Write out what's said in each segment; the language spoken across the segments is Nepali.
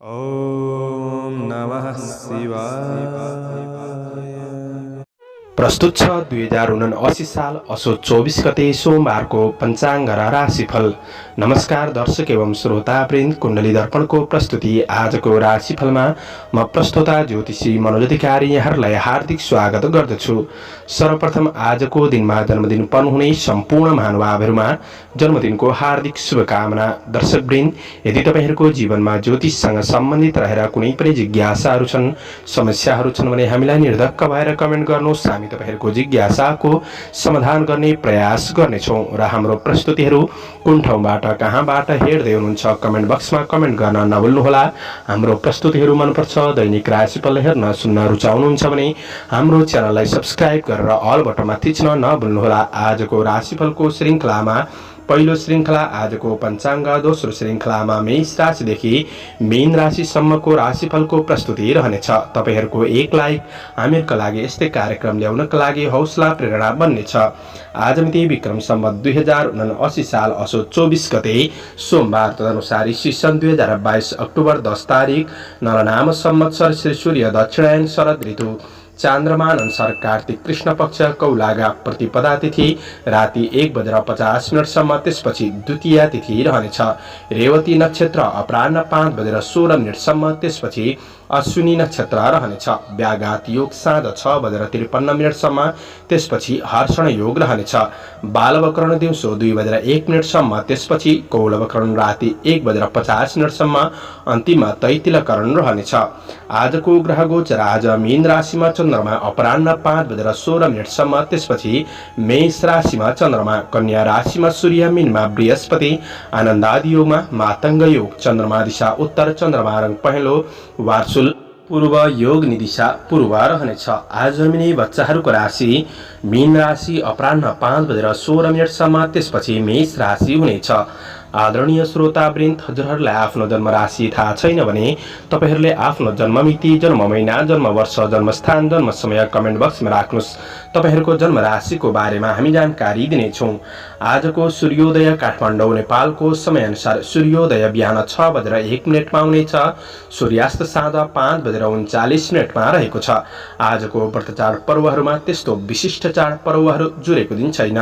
ॐ नमः शिवाय। प्रस्तुत छ 2079 साल असोज 24 गते सोमबारको पञ्चाङ्ग र राशिफल। नमस्कार दर्शक एवं श्रोतावृन्द, कुण्डली दर्पणको प्रस्तुति आजको राशिफलमा म प्रस्तोता ज्योतिषी मनोज अधिकारी यहाँहरूलाई हार्दिक स्वागत गर्दछु। सर्वप्रथम आजको दिनमा जन्मदिन उत्पन्न हुने सम्पूर्ण महानुभावहरूमा जन्मदिनको हार्दिक शुभकामना। दर्शकवृन्द, यदि तपाईँहरूको जीवनमा ज्योतिषसँग सम्बन्धित रहेर कुनै पनि जिज्ञासाहरू छन्, समस्याहरू छन् भने हामीलाई निर्धक्क भएर कमेन्ट गर्नुहोस्। हामी तपाईहरुको जिज्ञासाको समाधान गर्ने प्रयास गर्नेछौं र हाम्रो प्रस्तुतिहरू कुन ठाउँबाट कहाँबाट हेर्दै हुनुहुन्छ कमेन्ट बक्समा कमेन्ट गर्न नभुल्नुहोला। हाम्रो प्रस्तुतिहरू मनपर्छ, दैनिक राशिफल हेर्न सुन्न रुचाउनुहुन्छ भने हाम्रो च्यानललाई सब्स्क्राइब गरेर अल बटनमा थिच्न नभुल्नुहोला। आजको राशिफलको श्रृङ्खलामा पहिलो श्रृङ्खला आजको पञ्चाङ्ग, दोस्रो श्रृङ्खलामा मेष राशिदेखि मीन राशिसम्मको राशिफलको प्रस्तुति रहनेछ। तपाईहरुको एक लाइक हामीहरुका लागि यस्तै कार्यक्रम ल्याउनका लागि हौसला प्रेरणा बन्नेछ। आज मिति विक्रम सम्वत 2079 साल असोज 24 गते सोमबार, तदनुसार ईस्वी सन् 2022 अक्टोबर 10 तारिक, नरनाम संवत्सर श्री सूर्य दक्षिणायन शरद ऋतु, चान्द्रमा अनुसार कार्तिक कृष्ण पक्ष कौलागा, प्रतिपदा तिथि राति 1:50 सम्म, त्यसपछि द्वितीया तिथि रहनेछ। रेवती नक्षत्र अपराह्न 5:16 सम्म, त्यसपछि अश्विनी नक्षत्र रहनेछ। व्याघात योग साँझ 6:53 सम्म, त्यसपछि हर्षण योग रहनेछ। बालवकरण दिउँसो 2:01 सम्म, त्यसपछि कौलवकरण राति 1:50 सम्म, अन्तिममा तैतिलकरण रहनेछ। आजको ग्रह गोचर आज मीन राशिमा चन्द्रमा अपराह्न 5:16 सम्म, त्यसपछि मेष राशिमा चन्द्रमा, कन्या राशिमा सूर्य, मीनमा बृहस्पति, आनन्दादि योगमा मातंग योग, चन्द्रमा दिशा उत्तर, चन्द्रमा रंग पहेँलो वार्सुल, पूर्व योग निदिशा पूर्व रहनेछ। आज जन्मिने बच्चाहरूको राशि मीन राशि अपराह्न 5:16 सम्म, त्यसपछि मेष राशि हुनेछ। आदरणीय श्रोतावृन्द, हजुरहरूलाई आफ्नो जन्म राशि थाहा छैन भने तपाईहरूले आफ्नो जन्ममिति, जन्म महिना, जन्म वर्ष, जन्मस्थान, जन्म समय कमेन्ट बक्समा राख्नुहोस्। तपाईहरूको जन्म राशिको बारेमा हामी जानकारी दिनेछौँ। आजको सूर्योदय काठमाडौँ नेपालको समयअनुसार सूर्योदय बिहान 6:01 मा हुनेछ, सूर्यास्त साँझ 5:39 रहेको छ। आजको व्रत चाड पर्वहरूमा त्यस्तो विशिष्ट चाड पर्वहरू जुरेको दिन छैन।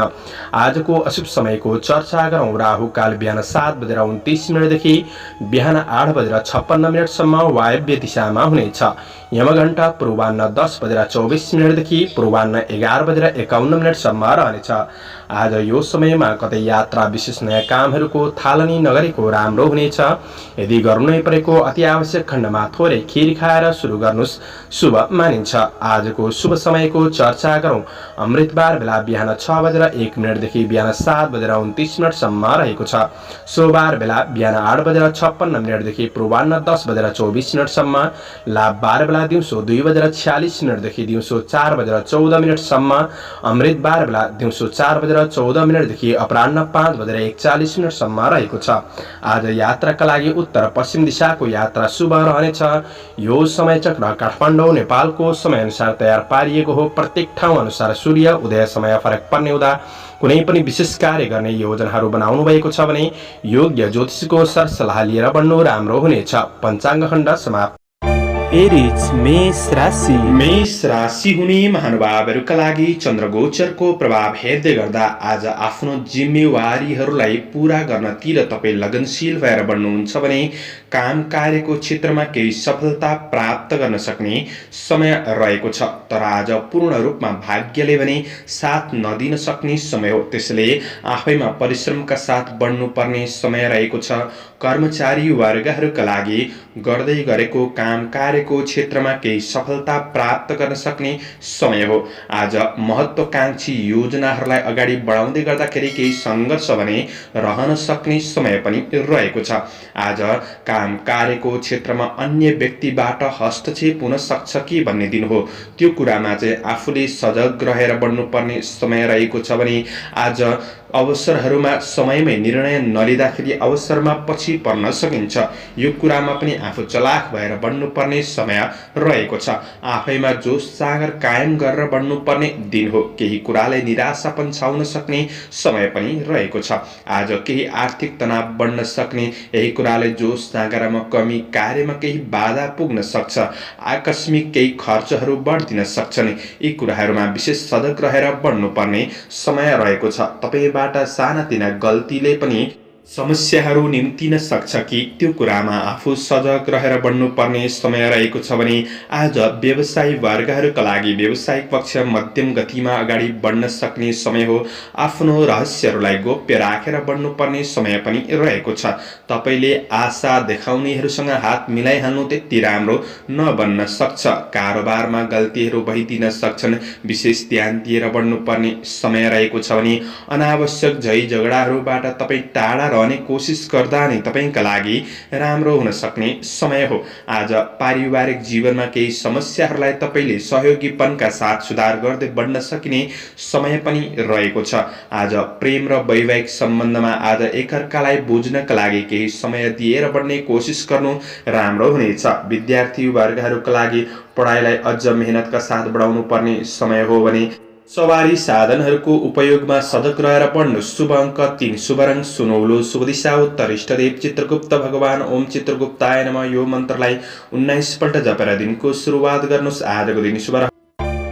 आजको अशुभ समयको चर्चा गरौँ। राहु काल बिहान 7:29 देखि बिहान 8:56 सम्म वायव्य दिशामा हुनेछ। यमघण्टा पूर्वाह्न 10:24 देखि पूर्वाह्न 11:51 सम्म रहनेछ। आज यो समयमा कतै यात्रा विशेष नयाँ कामहरूको थालनी नगरेको राम्रो हुनेछ। यदि गर्नै परेको अति आवश्यक खण्डमा थोरै खिर खाएर सुरु गर्नुहोस्, शुभ मानिन्छ। आजको शुभ समयको चर्चा गरौँ। अमृतबार बेला बिहान 6:01 देखि बिहान 7:29 सम्म रहेको छ। सोमबार बेला बिहान 8:56 देखि पूर्वाह्न 10:24 सम्म, लाभबार बेला दिउँसो 2:46 देखि दिउँसो 4:14 सम्म, अमृतबार बेला दिउँसो 4:14 देखि अपराह्न 5:41 सम्म रहेको छ। आज यात्राका लागि उत्तर पश्चिम दिशाको यात्रा शुभ रहनेछ। यो समय चक्र काठमाडौँ नेपालको समयअनुसार तयार पारिएको हो। प्रत्येक ठाउँ अनुसार सूर्य उदय समय फरक पर्ने हुँदा कुनै पनि विशेष कार्य गर्ने योजनाहरू बनाउनु भएको छ भने योग्य ज्योतिषीको सरसल्लाह लिएर बढ्नु राम्रो हुनेछ। पञ्चाङ्ग खण्ड समाप्त। एरिज मेष राशि हुने महानुभावहरूका लागि चन्द्रगोचरको प्रभाव हेर्दै गर्दा आज आफ्नो जिम्मेवारीहरूलाई पूरा गर्नतिर तपाईँ लगनशील भएर बढ्नुहुन्छ भने काम कार्यको क्षेत्रमा केही सफलता प्राप्त गर्न सक्ने समय रहेको छ। तर आज पूर्ण रूपमा भाग्यले भने साथ नदिन सक्ने समय हो। त्यसैले आफैमा परिश्रमका साथ बढ्नुपर्ने समय रहेको छ। कर्मचारी वर्गहरूका लागि गर्दै गरेको काम कार्यको क्षेत्रमा केही सफलता प्राप्त गर्न सक्ने समय हो। आज महत्त्वकांक्षी योजनाहरूलाई अगाडि बढाउँदै गर्दाखेरि केही सङ्घर्ष भने रहन सक्ने समय पनि रहेको छ। आज काम कार्यको क्षेत्रमा अन्य व्यक्तिबाट हस्तक्षेप हुन सक्छ कि भन्ने दिन हो। त्यो कुरामा चाहिँ आफूले सजग रहेर बढ्नुपर्ने समय रहेको छ भने आज अवसरहरूमा समयमै निर्णय नलिँदाखेरि अवसरमा पछि पर्न सकिन्छ। यो कुरामा पनि आफू चलाख भएर बढ्नुपर्ने समय रहेको छ। आफैमा जोस जाँगर कायम गरेर बढ्नुपर्ने दिन हो। केही कुरालाई निराशा पन्छाउन सक्ने समय पनि रहेको छ। आज केही आर्थिक तनाव बढ्न सक्ने, यही कुराले जोस जाँगरमा कमी, कार्यमा केही बाधा पुग्न सक्छ। आकस्मिक केही खर्चहरू बढ्दिन सक्छन्। यी कुराहरूमा विशेष सजग रहेर बढ्नुपर्ने समय रहेको छ। तपाईबाट सानातिना गल्तीले पनि समस्याहरू निम्तिन सक्छ कि त्यो कुरामा आफू सजग रहेर बढ्नुपर्ने समय रहेको छ भने आज व्यवसायी वर्गहरूका लागि व्यावसायिक पक्ष मध्यम गतिमा अगाडि बढ्न सक्ने समय हो। आफ्नो रहस्यहरूलाई गोप्य राखेर बढ्नुपर्ने समय पनि रहेको छ। तपाईँले आशा देखाउनेहरूसँग हात मिलाइहाल्नु त्यति राम्रो नबन्न सक्छ। कारोबारमा गल्तीहरू भइदिन सक्छन्। विशेष ध्यान दिएर बढ्नुपर्ने समय रहेको छ भने अनावश्यक झै झगडाहरूबाट तपाईँ टाढा रहने कोसिस गर्दा नै तपाईका लागि राम्रो हुन सक्ने समय हो। आज पारिवारिक जीवनमा केही समस्याहरूलाई तपाईले सहयोगीपनका साथ सुधार गर्दै बढ्न सकिने समय पनि रहेको छ। आज प्रेम र वैवाहिक सम्बन्धमा आज एकअर्कालाई बुझ्नका लागि केही समय दिएर बढ्ने कोसिस गर्नु राम्रो हुनेछ। विद्यार्थी वर्गहरूका लागि पढाइलाई अझ मेहनतका साथ बढाउनु पर्ने समय हो भने सवारी साधनहरूको उपयोगमा सजग रहेर बढ्नु। शुभ अङ्क 3, शुभ रङ सुनौलो, शुभ दिशा उत्तर, इष्टदेव चित्रगुप्त भगवान ओम चित्रगुप्ताय नमः। यो मन्त्रलाई 19 पल्ट जपेर दिनको सुरुवात गर्नुहोस्। आजको दिन शुभ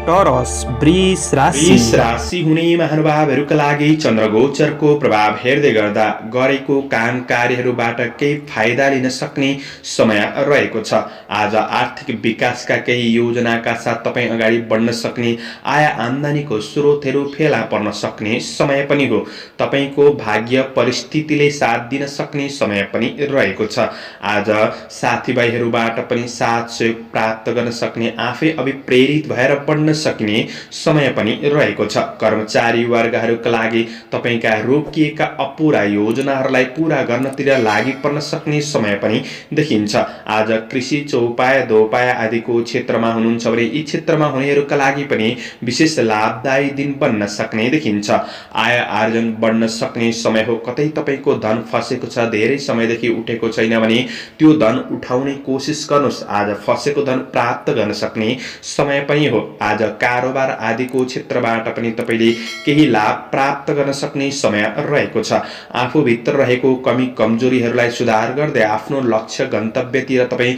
टोरस वृष राशि हुने महानुभावहरूका लागि चन्द्रगोचरको प्रभाव हेर्दै गर्दा गरेको काम कार्यहरूबाट केही फाइदा लिन सक्ने समय रहेको छ। आज आर्थिक विकासका केही योजनाका साथ तपाईँ अगाडि बढ्न सक्ने, आय आम्दानीको स्रोतहरू फेला पर्न सक्ने समय पनि हो। तपाईँको भाग्य परिस्थितिले साथ दिन सक्ने समय पनि रहेको छ। आज साथीभाइहरूबाट पनि साथ सहयोग प्राप्त गर्न सक्ने, आफै अभिप्रेरित भएर बढ्न सक्ने समय पनि रहेको छ। कर्मचारी वर्गहरूका लागि तपाईका रोकिएका अपुरा योजनाहरूलाई पूरा गर्नतिर लागि पर्न सक्ने समय पनि देखिन्छ। आज कृषि, चौपाया, दोपाया आदिको क्षेत्रमा हुनुहुन्छ भने यी क्षेत्रमा हुनेहरूका लागि पनि विशेष लाभदायी दिन बन्न सक्ने देखिन्छ। आय आर्जन बढ्न सक्ने समय हो। कतै तपाईको धन फसेको छ, धेरै समयदेखि उठेको छैन भने त्यो धन उठाउने कोसिस गर्नुहोस्। आज फसेको धन प्राप्त गर्न सक्ने समय पनि हो। आज कारोबार आदिको क्षेत्रबाट पनि तपाईले केही लाभ प्राप्त गर्न सक्ने समय रहेको छ। आफूभित्र रहेको कमी कमजोरीहरूलाई सुधार गर्दै आफ्नो लक्ष्य गन्तव्यतिर तपाईँ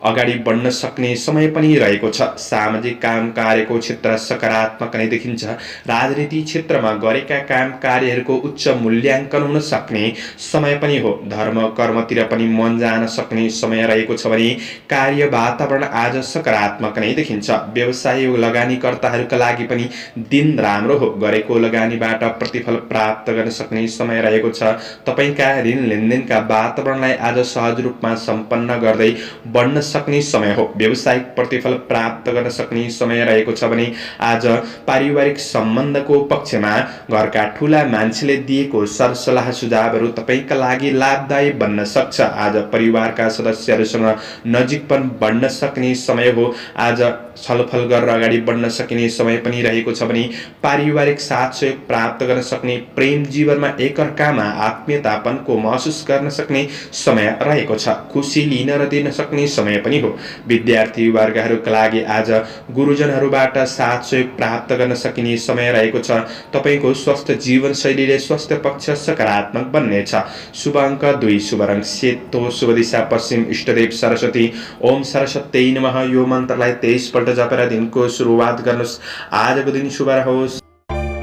अगाडि बढ्न सक्ने समय पनि रहेको छ। सामाजिक काम कार्यको क्षेत्र सकारात्मक नै देखिन्छ। राजनीति क्षेत्रमा गरेका काम कार्यहरूको उच्च मूल्याङ्कन हुन सक्ने समय पनि हो। धर्म कर्मतिर पनि मन जान सक्ने समय रहेको छ भने कार्य वातावरण आज सकारात्मक नै देखिन्छ। व्यवसाय लगानीकर्ताहरूका लागि पनि दिन राम्रो हो। गरेको लगानीबाट प्रतिफल प्राप्त गर्न सक्ने समय रहेको छ। तपाईका ऋण लेनदेनका वातावरणलाई आज सहज रूपमा सम्पन्न गर्दै बढ्न सक्ने समय हो। व्यवसायिक प्रतिफल प्राप्त गर्न सक्ने समय रहेको छ भने आज पारिवारिक सम्बन्धको पक्षमा घरका ठूला मान्छेले दिएको सरसल्लाह सुझावहरू तपाईका लागि लाभदायी बन्न सक्छ। आज परिवारका सदस्यहरूसँग नजिकपन बढ्न सक्ने समय हो। आज छलफल गरेर अगाडि बढ्न सकिने समय पनि रहेको छ भने पारिवारिक साथ सहयोग प्राप्त गर्न सक्ने, प्रेम जीवनमा एकअर्कामा आत्मीयतापनको महसुस गर्न सक्ने समय रहेको छ। खुसी लिन र दिन सक्ने समय पनि हो। विद्यार्थी वर्गहरूका लागि आज गुरुजनहरूबाट साथ सहयोग प्राप्त गर्न सकिने समय रहेको छ। तपाईको स्वस्थ जीवनशैलीले स्वास्थ्य पक्ष सकारात्मक बन्नेछ। शुभ अङ्क 2, शुभ रङ सेतो, शुभ दिशा पश्चिम, इष्टदेव सरस्वती ओम सरस्वती नमः। यो मन्त्रलाई 23 पल्ट जपेर दिनको सुरुवात गर्नुहोस्। आजको दिन शुभ रहोस्।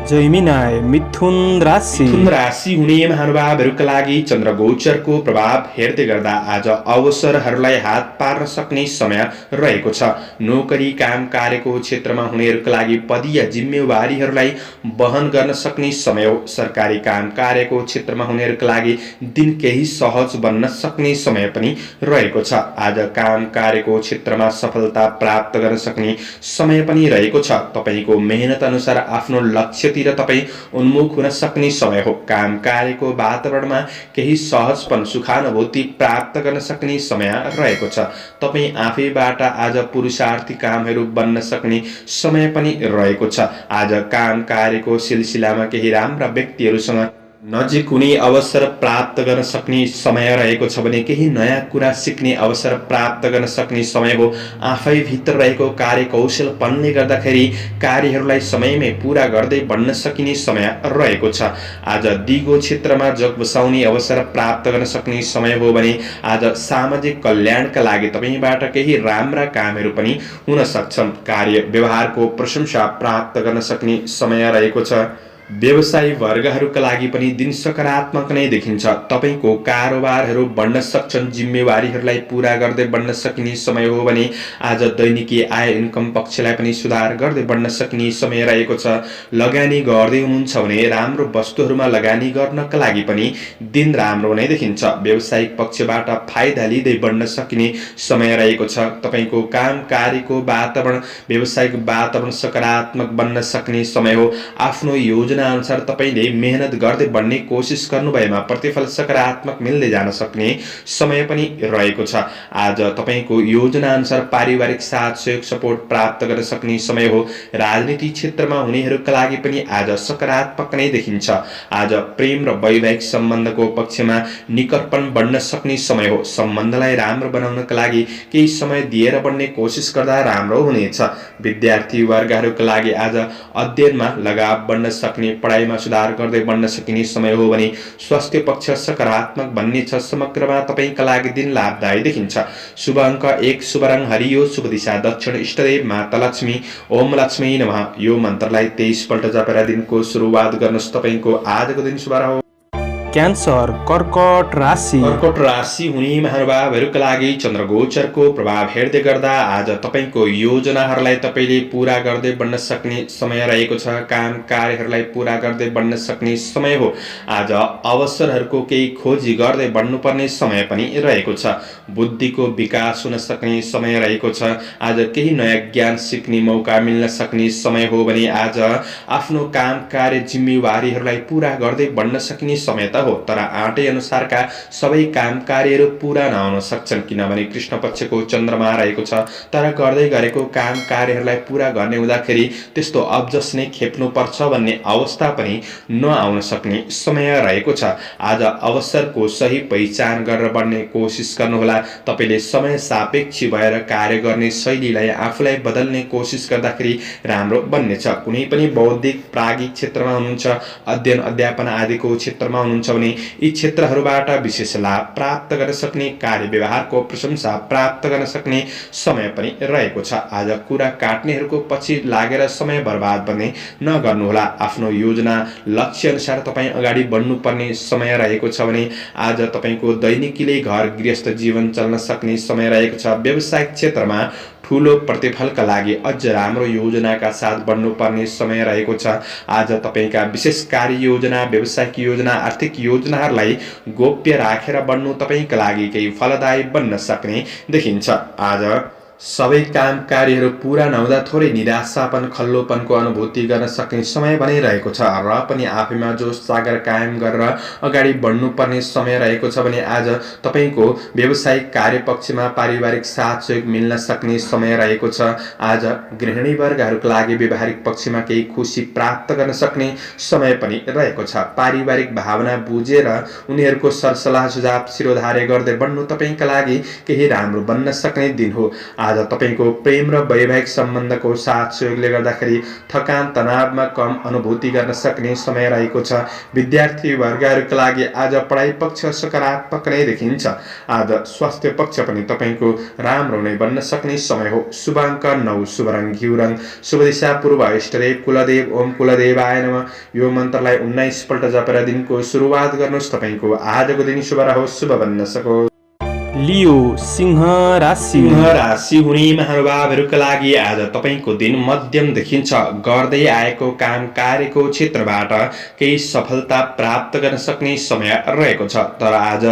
जैमिनाय मिथुन राशि हुने महानुभावहरूका लागि चन्द्रगोचरको प्रभाव हेर्दै गर्दा आज अवसरहरूलाई हात पार्न सक्ने समय रहेको छ। नोकरी काम कार्यको क्षेत्रमा हुनेहरूका लागि पदीय जिम्मेवारीहरूलाई वहन गर्न सक्ने समय हो। सरकारी काम कार्यको क्षेत्रमा हुनेहरूका लागि दिन केही सहज बन्न सक्ने समय पनि रहेको छ। आज काम कार्यको क्षेत्रमा सफलता प्राप्त गर्न सक्ने समय पनि रहेको छ। तपाईको मेहनत अनुसार आफ्नो लक्ष्य लक्ष्यतिर तपाईँ उन्मुख हुन सक्ने समय हो। काम कार्यको वातावरणमा केही सहजपन सुखानुभूति प्राप्त गर्न सक्ने समय रहेको छ। तपाईँ आफैबाट आज पुरुषार्थी कामहरू बन्न सक्ने समय पनि रहेको छ। आज काम कार्यको सिलसिलामा केही राम्रा व्यक्तिहरूसँग नजिक हुने अवसर प्राप्त गर्न सक्ने समय रहेको छ भने केही नयाँ कुरा सिक्ने अवसर प्राप्त गर्न सक्ने समय हो। आफैभित्र रहेको कार्यकौशलपनले गर्दाखेरि कार्यहरूलाई समयमै पूरा गर्दै बढ्न सकिने समय रहेको छ। आज दिगो क्षेत्रमा जग बसाउने अवसर प्राप्त गर्न सक्ने समय हो भने आज सामाजिक कल्याणका लागि तपाईबाट केही राम्रा कामहरू पनि हुन सक्छन्। कार्य व्यवहारको प्रशंसा प्राप्त गर्न सक्ने समय रहेको छ। व्यवसायी वर्गहरूका लागि पनि दिन सकारात्मक नै देखिन्छ। तपाईको कारोबारहरू बढ्न सक्छन्। जिम्मेवारीहरूलाई पूरा गर्दै बढ्न सकिने समय हो भने आज दैनिकी आय इन्कम पक्षलाई पनि सुधार गर्दै बढ्न सकिने समय रहेको छ। लगानी गर्दै हुनुहुन्छ भने राम्रो वस्तुहरूमा लगानी गर्नका लागि पनि दिन राम्रो नै देखिन्छ। व्यावसायिक पक्षबाट फाइदा लिँदै बढ्न सकिने समय रहेको छ। तपाईको काम कार्यको वातावरण व्यावसायिक वातावरण सकारात्मक बन्न सक्ने समय हो। आफ्नो योजना अनुसार तपाईले मेहनत गर्दै बढ्ने कोसिस गर्नुभएमा प्रतिफल सकारात्मक मिल्दै जान सक्ने समय पनि रहेको छ। आज तपाईको योजना अनुसार पारिवारिक साथ सहयोग सपोर्ट प्राप्त गर्न सक्ने समय हो। राजनीतिक क्षेत्रमा हुनेहरूका लागि पनि आज सकारात्मक नै देखिन्छ। आज प्रेम र वैवाहिक सम्बन्धको पक्षमा निकटपन बढ्न सक्ने समय हो। सम्बन्धलाई राम्रो बनाउनका लागि केही समय दिएर बढ्ने कोसिस गर्दा राम्रो हुनेछ। विद्यार्थी वर्गहरूका लागि आज अध्ययनमा लगाव बढ्न सक्ने पढाइमा सुधार गर्दै बढ्न सकिने समय हो भने स्वास्थ्य पक्ष सकारात्मक बन्नेछ। समग्रमा तपाईका लागि दिन लाभदायी देखिन्छ। शुभ अङ्क 1, शुभ रङ हरियो, शुभ दिशा दक्षिण, इष्टदेव माता लक्ष्मी। ओम लक्ष्मी नमः। यो मन्त्रलाई 23 पल्ट जपेर दिनको सुरुवात गर्नुहोस्। तपाईको आजको दिन शुभ रहोस्। क्यान्सर कर्कट राशि। कर्कट राशि हुने महानुभावहरूका लागि चन्द्रगोचरको प्रभाव हेर्दै गर्दा आज तपाईको योजनाहरूलाई तपाईले पूरा गर्दै बढ्न सक्ने समय रहेको छ। काम कार्यहरूलाई पूरा गर्दै बढ्न सक्ने समय हो। आज अवसरहरूको केही खोजी गर्दै बढ्नुपर्ने समय पनि रहेको छ। बुद्धिको विकास हुन सक्ने समय रहेको छ। आज केही नयाँ ज्ञान सिक्ने मौका मिल्न सक्ने समय हो भने आज आफ्नो काम कार्य जिम्मेवारीहरूलाई पूरा गर्दै बढ्न सक्ने समय त हो। तर आँटे अनुसारका सबै काम कार्यहरू पूरा नहुन सक्छन् किनभने कृष्ण पक्षको चन्द्रमा रहेको छ। तर गर्दै गरेको काम कार्यहरूलाई पूरा गर्ने हुँदाखेरि त्यस्तो अब्जस नै खेप्नु पर्छ भन्ने अवस्था पनि नआउन सक्ने समय रहेको छ। आज अवसरको सही पहिचान गरेर बढ्ने कोसिस गर्नुहोला। तपाईले समय सापेक्षी भएर कार्य गर्ने शैलीलाई आफूलाई बदल्ने कोसिस गर्दाखेरि राम्रो बन्नेछ। कुनै पनि बौद्धिक प्राज्ञिक क्षेत्रमा हुनुहुन्छ, अध्ययन अध्यापन आदिको क्षेत्रमा हुनुहुन्छ भने यी क्षेत्रहरूबाट विशेष लाभ प्राप्त गर्न सक्ने, कार्य व्यवहारको प्रशंसा प्राप्त गर्न सक्ने समय पनि रहेको छ। आज कुरा काट्नेहरूको पछि लागेर समय बर्बाद भने नगर्नुहोला। आफ्नो योजना लक्ष्य अनुसार तपाईँ अगाडि बढ्नुपर्ने समय रहेको छ भने आज तपाईको दैनिकीले घर गृहस्थ जीवन चल्न सक्ने समय रहेको छ। व्यावसायिक क्षेत्रमा ठूलो प्रतिफलका लागि अझ राम्रो योजनाका साथ बढ्नुपर्ने समय रहेको छ। आज तपाईका विशेष कार्य योजना, व्यावसायिक योजना, आर्थिक योजनाहरूलाई गोप्य राखेर बढ्नु तपाईका लागि केही फलदायी बन्न सक्ने देखिन्छ। आज सबै काम कार्यहरू पूरा नहुँदा थोरै निराशापन खल्लोपनको अनुभूति गर्न सक्ने समय बनिरहेको छ र पनि आफैमा जोश जागर कायम गरेर अगाडि बढ्नुपर्ने समय रहेको छ भने आज तपाईको व्यावसायिक कार्यपक्षमा पारिवारिक साथ सहयोग मिल्न सक्ने समय रहेको छ। आज गृहिणी वर्गहरूका लागि व्यावहारिक पक्षमा केही खुसी प्राप्त गर्न सक्ने समय पनि रहेको छ। पारिवारिक भावना बुझेर उनीहरूको सरसल्लाह सुझाव शिरोधार्य गर्दै बढ्नु तपाईका लागि केही राम्रो बन्न सक्ने दिन हो। आज तपाईको प्रेम र वैवाहिक सम्बन्धको साथ सहयोगले गर्दाखेरि थकान तनावमा कम अनुभूति गर्न सक्ने समय रहेको छ। विद्यार्थी वर्गहरूका लागि आज पढाइ पक्ष सकारात्मक नै देखिन्छ। आज स्वास्थ्य पक्ष पनि तपाईको राम्रो नै बन्न सक्ने समय हो। शुभ अङ्क 9, शुभ रङ घिउ रङ, शुभ दिशा पूर्व, इष्टदेव कुलदेव ओम कुलदेवाय नमः। यो मन्त्रलाई 19 पल्ट जपेर दिनको सुरुवात गर्नुहोस्। तपाईको आजको दिन शुभ रहोस्, शुभ बन्न सकोस्। लियो सिंह राशि। सिंह राशि हुने महानुभावहरूका लागि आज तपाईको दिन मध्यम देखिन्छ। गर्दै आएको काम कार्यको क्षेत्रबाट केही सफलता प्राप्त गर्न सक्ने समय रहेको छ, तर आज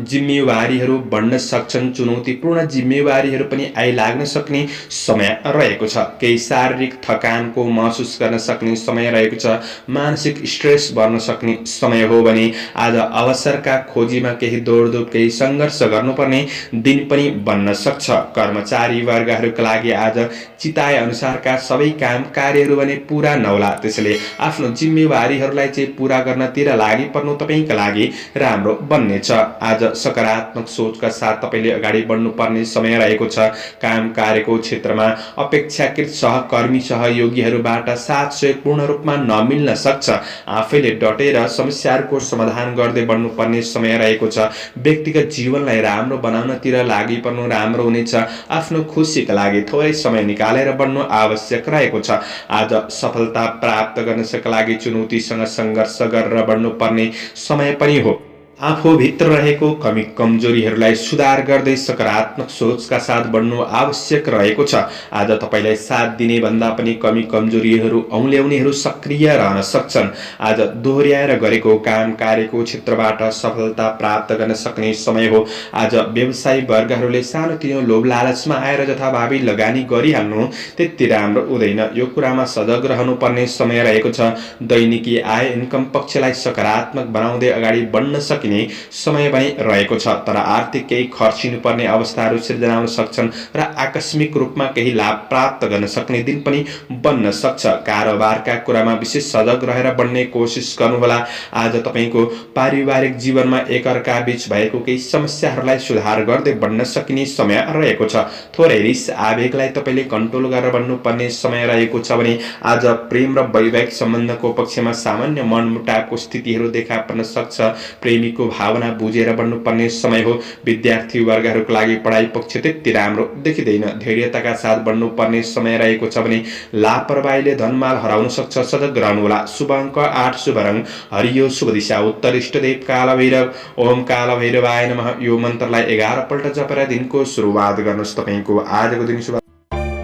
जिम्मेवारीहरू बढ्न सक्छन्। चुनौतीपूर्ण जिम्मेवारीहरू पनि आइलाग्न सक्ने समय रहेको छ। केही शारीरिक थकानको महसुस गर्न सक्ने समय रहेको छ। मानसिक स्ट्रेस बढ्न सक्ने समय हो भने आज अवसरका खोजीमा केही दौडधुप केही सङ्घर्ष गर्नुपर्ने दिन पनि बन्न सक्छ। कर्मचारी वर्गहरूका लागि आज चिताए अनुसारका सबै काम कार्यहरू भने पूरा नहोला, त्यसैले आफ्नो जिम्मेवारीहरूलाई चाहिँ पूरा गर्नतिर लागि पर्नु तपाईका लागि राम्रो बन्नेछ। आज सकारात्मक सोचका साथ तपाईले अगाडि बढ्नुपर्ने समय रहेको छ। काम कार्यको क्षेत्रमा अपेक्षाकृत सहकर्मी सहयोगीहरूबाट साथ सहयोग पूर्ण रूपमा नमिल्न सक्छ। आफैले डटेर समस्याहरूको समाधान गर्दै बढ्नुपर्ने समय रहेको छ। व्यक्तिगत जीवनलाई राम्रो बनाउनतिर लागि पर्नु राम्रो हुनेछ। आफ्नो खुसीका लागि थोरै समय निकालेर बढ्नु आवश्यक रहेको छ। आज सफलता प्राप्त गर्नका लागि चुनौतीसँग सङ्घर्ष गरेर बढ्नुपर्ने समय पनि हो। आफूभित्र रहेको कमी कमजोरीहरूलाई सुधार गर्दै सकारात्मक सोचका साथ बढ्नु आवश्यक रहेको छ। आज तपाईलाई साथ दिने भन्दा पनि कमी कमजोरीहरू औँल्याउनेहरू सक्रिय रहन सक्छन्। आज दोहोर्याएर गरेको काम कार्यको क्षेत्रबाट सफलता प्राप्त गर्न सक्ने समय हो। आज व्यवसायी वर्गहरूले सानोतिनो लोभ लालचमा आएर जथाभावी लगानी गरिहाल्नु त्यति राम्रो हुँदैन। यो कुरामा सजग रहनुपर्ने समय रहेको छ। दैनिकी आय इन्कम पक्षलाई सकारात्मक बनाउँदै अगाडि बढ्न सकिने समय पनि रहेको छ, तर आर्थिक केही खर्चिनुपर्ने अवस्थाहरू सिर्जना हुन सक्छन् र आकस्मिक रूपमा केही लाभ प्राप्त गर्न सक्ने दिन पनि बन्न सक्छ। कारोबारका कुरामा विशेष सजग रहेर बढ्ने कोसिस गर्नुहोला। आज तपाईको पारिवारिक जीवनमा एकअर्का बीच भएको केही समस्याहरूलाई सुधार गर्दै बढ्न सकिने समय रहेको छ। थोरै रिस आवेगलाई तपाईले कन्ट्रोल गरेर बढ्नुपर्ने समय रहेको छ भने आज प्रेम र वैवाहिक सम्बन्धको पक्षमा सामान्य मनमुटावको स्थितिहरू देखा पर्न सक्छ। प्रेमीको भावना बुझेर बढ्नुपर्ने समय हो। विद्यार्थी वर्गहरूका लागि पढाइ पक्ष त्यति राम्रो देखिँदैन। धैर्यताका साथ बढ्नुपर्ने समय रहेको छ भने लापरवाहीले धनमाल हराउन सक्छ। सजग रहनुहोला। शुभ अङ्क 8, शुभ रङ हरियो, शुभ दिशा उत्तर, इष्टदेव कालभैरव। ओम कालभैरवाय नमः। यो मन्त्रलाई 11 पल्ट जपेर दिनको सुरुवात गर्नुहोस्। तपाईको आजको दिन शुभ।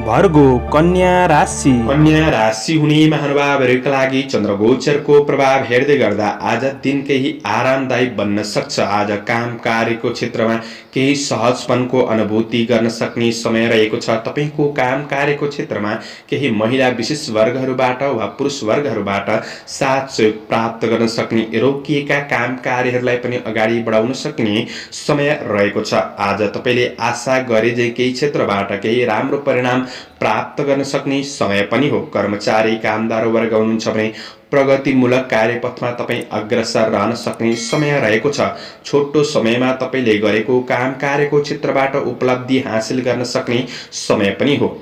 भर्गो कन्या राशि। कन्या राशि हुने महानुभावहरूका लागि चन्द्रगोचरको प्रभाव हेर्दै गर्दा आज दिन केही आरामदायी बन्न सक्छ। आज काम कार्यको क्षेत्रमा केही सहजपनको अनुभूति गर्न सक्ने समय रहेको छ। तपाईको काम कार्यको क्षेत्रमा केही महिला विशेष वर्गहरूबाट वा पुरुष वर्गहरूबाट साथ सहयोग प्राप्त गर्न सक्ने, रोकिएका काम कार्यहरूलाई पनि अगाडि बढाउन सक्ने समय रहेको छ। आज तपाईले आशा गरे जे केही क्षेत्रबाट केही राम्रो परिणाम प्राप्त गर्न सक्ने समय पनि हो। कर्मचारी कामदार वर्ग हुनुहुन्छ भने प्रगतिमूलक कार्यपथमा तपाईँ अग्रसर रहन सक्ने समय रहेको छ। छोटो समयमा तपाईले गरेको काम कार्यको क्षेत्रबाट उपलब्धि हासिल गर्न सक्ने समय पनि हो।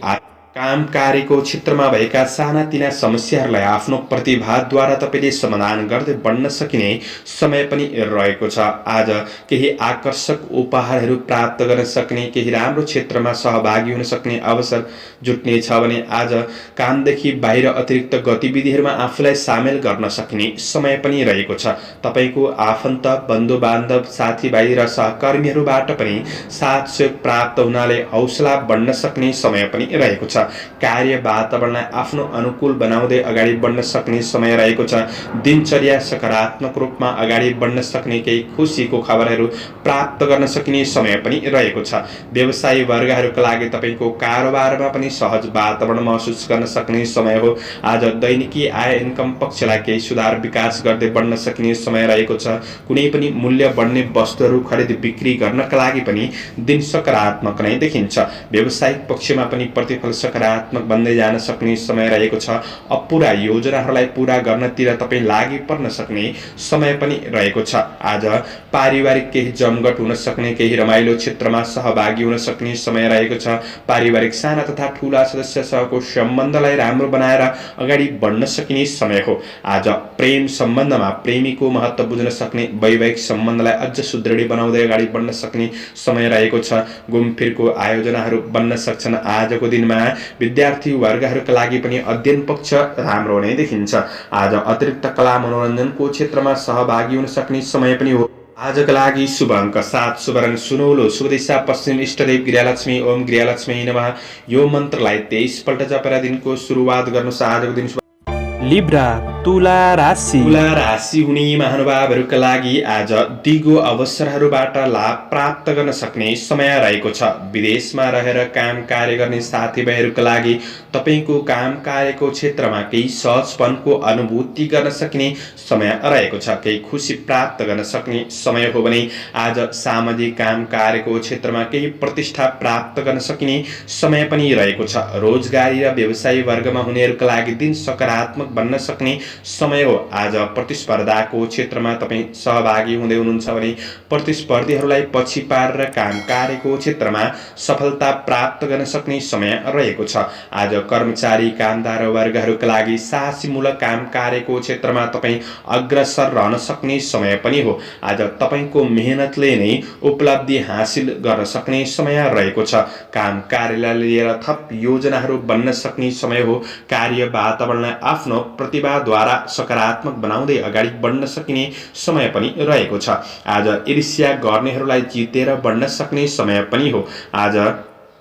काम कार्यको क्षेत्रमा भएका सानातिना समस्याहरूलाई आफ्नो प्रतिभाद्वारा तपाईले समाधान गर्दै बढ्न सकिने समय पनि रहेको छ। आज केही आकर्षक उपहारहरू प्राप्त गर्न सक्ने, केही राम्रो क्षेत्रमा सहभागी हुन सक्ने अवसर जुट्ने छ भने आज कामदेखि बाहिर अतिरिक्त गतिविधिहरूमा आफूलाई सामेल गर्न सकिने समय पनि रहेको छ। तपाईको आफन्त, बन्धु बान्धव, साथीभाइ र सहकर्मीहरूबाट पनि साथ सहयोग प्राप्त हुनाले हौसला बढ्न सक्ने समय पनि रहेको छ। कार्य वातावरणलाई आफ्नो अनुकूल बनाउँदै अगाडि बढ्न सक्ने समय रहेको छ। दिनचर्या सकारात्मक रूपमा अगाडि बढ्न सक्ने, केही खुसीको खबरहरू प्राप्त गर्न सकिने समय पनि रहेको छ। व्यवसायी वर्गहरूका लागि तपाईको कारोबारमा पनि सहज वातावरण महसुस गर्न सक्ने समय हो। आज दैनिकी आय इन्कम पक्षलाई केही सुधार विकास गर्दै बढ्न सकिने समय रहेको छ। कुनै पनि मूल्य बढ्ने वस्तुहरू खरिद बिक्री गर्नका लागि पनि दिन सकारात्मक नै देखिन्छ। व्यावसायिक पक्षमा पनि प्रतिफल सकारात्मक बन्दै जान सक्ने समय रहेको छ। अपुरा योजनाहरूलाई पूरा गर्नतिर तपाईँ लागि पर्न सक्ने समय पनि रहेको छ। आज पारिवारिक केही जमघट हुन सक्ने, केही रमाइलो क्षेत्रमा सहभागी हुन सक्ने समय रहेको छ। पारिवारिक साना तथा ठुला सदस्यसँगको सम्बन्धलाई राम्रो बनाएर अगाडि बढ्न सकिने समय हो। आज प्रेम सम्बन्धमा प्रेमीको महत्त्व बुझ्न सक्ने, वैवाहिक सम्बन्धलाई अझ सुदृढ बनाउँदै अगाडि बढ्न सक्ने समय रहेको छ। घुमफिरको आयोजनाहरू बन्न सक्छन्। आजको दिनमा विद्यार्थी वर्गहरूका लागि पनि अध्ययन पक्ष राम्रो नै देखिन्छ। आज अतिरिक्त कला मनोरञ्जनको क्षेत्रमा सहभागी हुन सक्ने समय पनि हो। आजका लागि शुभ अङ्क 7 शुभ रङ सुनौलो शुभ दिशा पश्चिम इष्टदेव गृहलक्ष्मी ओम गृहलक्ष्मी नमः। यो मन्त्रलाई 23 पल्ट जपेर दिनको सुरुवात गर्नुहोस्। आजको दिन लिब्रा तुला राशि। तुला राशि हुने महानुभावहरूका लागि आज दिगो अवसरहरूबाट लाभ प्राप्त गर्न सक्ने समय रहेको छ। विदेशमा रहेर काम कार्य गर्ने साथीभाइहरूका लागि तपाईको काम कार्यको क्षेत्रमा केही सहजपनको अनुभूति गर्न सक्ने समय रहेको छ। केही खुसी प्राप्त गर्न सक्ने समय हो भने आज सामाजिक काम कार्यको क्षेत्रमा केही प्रतिष्ठा प्राप्त गर्न सकिने समय पनि रहेको छ। रोजगारी र व्यवसाय वर्गमा हुनेहरूका लागि दिन सकारात्मक बन्न सक्ने समय हो। आज प्रतिस्पर्धाको क्षेत्रमा तपाईँ सहभागी हुँदै हुनुहुन्छ भने प्रतिस्पर्धीहरूलाई पछि पारेर काम कार्यको क्षेत्रमा सफलता प्राप्त गर्न सक्ने समय रहेको छ। आज कर्मचारी कामदार वर्गहरूका लागि साहसीमूलक काम कार्यको क्षेत्रमा तपाईँ अग्रसर रहन सक्ने समय पनि हो। आज तपाईको मेहनतले नै उपलब्धि हासिल गर्न सक्ने समय रहेको छ। काम कार्यलाई लिएर थप योजनाहरू बन्न सक्ने समय हो। कार्य वातावरणलाई आफ्नो प्रतिभाद्वारा सकारात्मक बनाउँदै अगाडि बढ्न सकिने समय पनि रहेको छ। आज ईर्ष्या गर्नेहरूलाई जितेर बढ्न सक्ने समय पनि हो। आज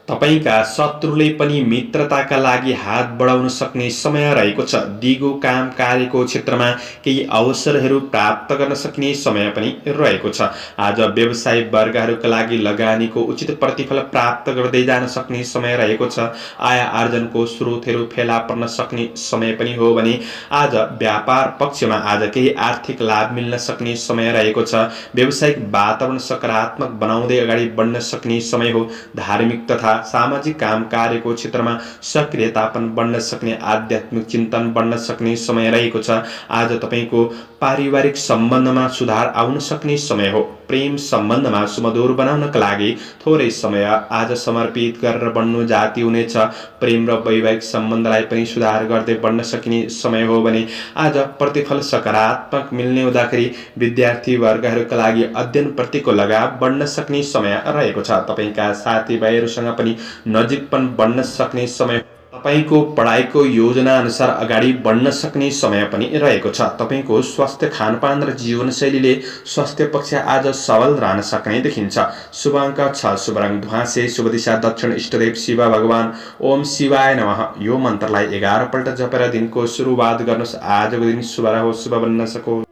तपाईका शत्रुले पनि मित्रताका लागि हात बढाउन सक्ने समय रहेको छ। दिगो काम कार्यको क्षेत्रमा केही अवसरहरू प्राप्त गर्न सक्ने समय पनि रहेको छ। आज व्यवसाय वर्गहरूका लागि लगानीको उचित प्रतिफल प्राप्त गर्दै जान सक्ने समय रहेको छ। आय आर्जनको स्रोतहरू फेला पर्न सक्ने समय पनि हो भने आज व्यापार पक्षमा आज केही आर्थिक लाभ मिल्न सक्ने समय रहेको छ। व्यावसायिक वातावरण सकारात्मक बनाउँदै अगाडि बढ्न सक्ने समय हो। धार्मिक तथा सामाजिक काम कार्यको क्षेत्रमा सक्रियता पनि बढ्न सक्ने आध्यात्मिक चिन्तन बढ्न सक्ने समय रहेको छ। आज तपाईको पारिवारिक सम्बन्धमा सुधार आउन सक्ने समय हो। प्रेम सम्बन्धमा सुमधुर बनाउनका लागि थोरै समय आज समर्पित गरेर बढ्नु जाति हुनेछ। प्रेम र वैवाहिक सम्बन्धलाई पनि सुधार गर्दै बढ्न सकिने समय हो भने आज प्रतिफल सकारात्मक मिल्ने हुँदाखेरि विद्यार्थी वर्गहरूका लागि अध्ययनप्रतिको लगाव बढ्न सक्ने समय रहेको छ। तपाईका साथीभाइहरूसँग पनि नजिकपन बढ्न सक्ने समय, तपाईको पढाइको योजना अनुसार अगाडि बढ्न सक्ने समय पनि रहेको छ। तपाईको स्वास्थ्य खानपान र जीवनशैलीले स्वास्थ्य पक्ष आज सबल रहन सक्ने देखिन्छ। शुभ अङ्क 6 शुभ रङ ध्वाँसे शुभ दिशा दक्षिण इष्टदेव शिव भगवान ओम शिवाय नमः। यो मन्त्रलाई 11 पल्ट जपेर दिनको सुरुवात गर्नुहोस्। आजको दिन शुभ रहोस्, शुभ बन्न सकोस्।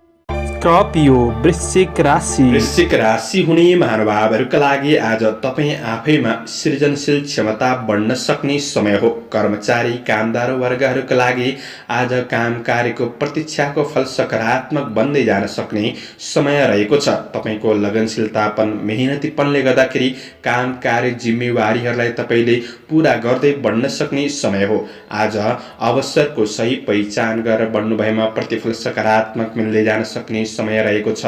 स्कर्पियो वृश्चिक राशि। वृश्चिक राशि हुने महानुभावहरूका लागि आज तपाईँ आफैमा सृजनशील क्षमता बढ्न सक्ने समय हो। कर्मचारी कामदार वर्गहरूका लागि आज काम कार्यको प्रतीक्षाको फल सकारात्मक बन्दै जान सक्ने समय रहेको छ। तपाईको लगनशीलतापन मेहनतीपनले गर्दाखेरि काम कार्य जिम्मेवारीहरूलाई तपाईँले पूरा गर्दै बढ्न सक्ने समय हो। आज अवसरको सही पहिचान गरेर बढ्नु भएमा प्रतिफल सकारात्मक मिल्दै जान सक्ने समय रहेको छ।